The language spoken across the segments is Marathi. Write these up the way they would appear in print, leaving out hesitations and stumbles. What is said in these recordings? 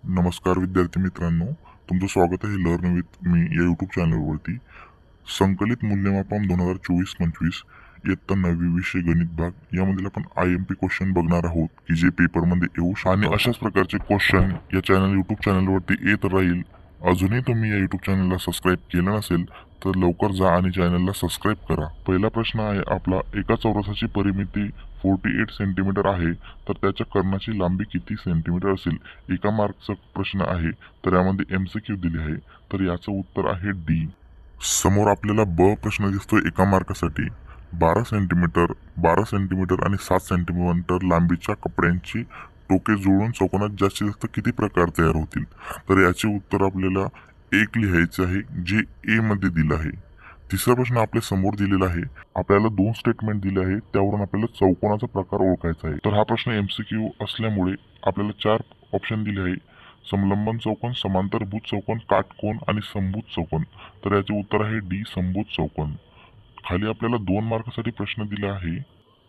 नमस्कार विद्यार्थी मित्रांनो, तुमचं स्वागत आहे लर्न विथ मी या यूट्यूब चॅनलवरती. संकलित मूल्यमापन 2024-25 इयत्ता 9वी विषय गणित भाग यामधील आपण IMP क्वेश्चन बघणार आहोत की जे पेपरमध्ये येऊ शकतात आणि अशाच प्रकारचे क्वेश्चन या यूट्यूब चॅनलवरती येत राहील. अजूनही तुम्ही या यूट्यूब चॅनलला सबस्क्राईब केलं नसेल तर लवकर जा आणि चॅनलला सबस्क्राईब करा. पहिला प्रश्न आहे आपला, एका चौरसाची परिमिती 48 सेंटीमीटर आहे तर त्याच्या कर्णाची लांबी किती सेंटीमीटर असेल. एका मार्कचा प्रश्न आहे तर यामध्ये MCQ दिले आहे, तर याचं उत्तर आहे डी. समोर आपल्याला ब प्रश्न दिसतोय एका मार्कासाठी. 12 सेंटीमीटर आणि 7 सेंटीमीटर लांबीच्या कपड्यांची टोके जुळून चौकोनात जास्तीत जास्त किती प्रकार तयार होतील. तर याचे उत्तर आपल्याला 1 लिहायचे आहे, जे ए मध्ये दिलं आहे. तिसरा प्रश्न आपल्या समोर दिलेला आहे. आपल्याला 2 स्टेटमेंट दिले आहे, त्यावरून आपल्याला चौकोनाचा प्रकार ओळखायचा आहे. तर हा प्रश्न MCQ असल्यामुळे आपल्याला 4 ऑप्शन दिले आहे: समलंबन चौकोन, समांतरभुज चौकोन, काटकोन आणि समभुज चौकोन. तर याचे उत्तर आहे डी, समभुज चौकोन. खाली आपल्याला 2 मार्कासाठी प्रश्न दिला आहे,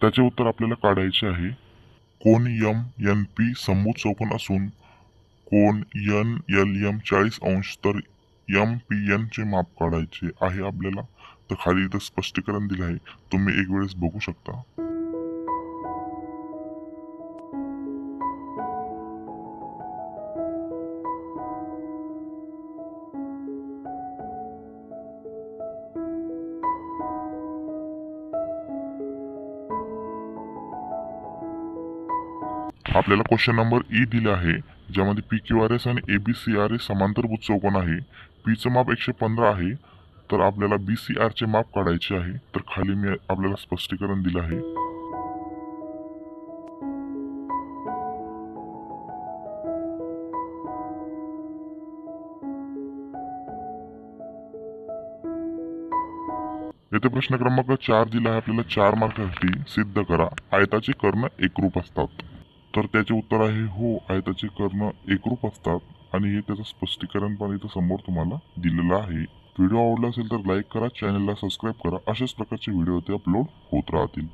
त्याचे उत्तर आपल्याला काढायचे आहे. कोन MNP समभुज चौकोन असून कोन NLM 40 अंश, तर MPN चे माप काढायचे आहे आपल्याला. तर खाली इथं स्पष्टीकरण दिलं आहे, तुम्ही एक वेळेस बघू शकता. आपल्याला क्वेश्चन नंबर ई दिला आहे, ज्यामध्ये PQRS आणि ABCRS समांतरभुज चौकोन आहे. पीचं माप 115 आहे, तर आपल्याला BCR चे माप काढायचे आहे. तर खाली मी आपल्याला स्पष्टीकरण दिलं आहे. येथे प्रश्न क्रमांक 4 दिला आहे आपल्याला. 4 मार्कासाठी सिद्ध करा आयताचे कर्ण एकरूप असतात. तर त्याचे उत्तर आहे हो, आयताचे कर्ण एकरूप असतात आणि हे त्याचं स्पष्टीकरण पण इथं समोर तुम्हाला दिलेलं आहे. व्हिडिओ आवडला असेल तर लाईक करा, चॅनलला सबस्क्राईब करा. अशाच प्रकारचे व्हिडिओ ते अपलोड होत राहतील.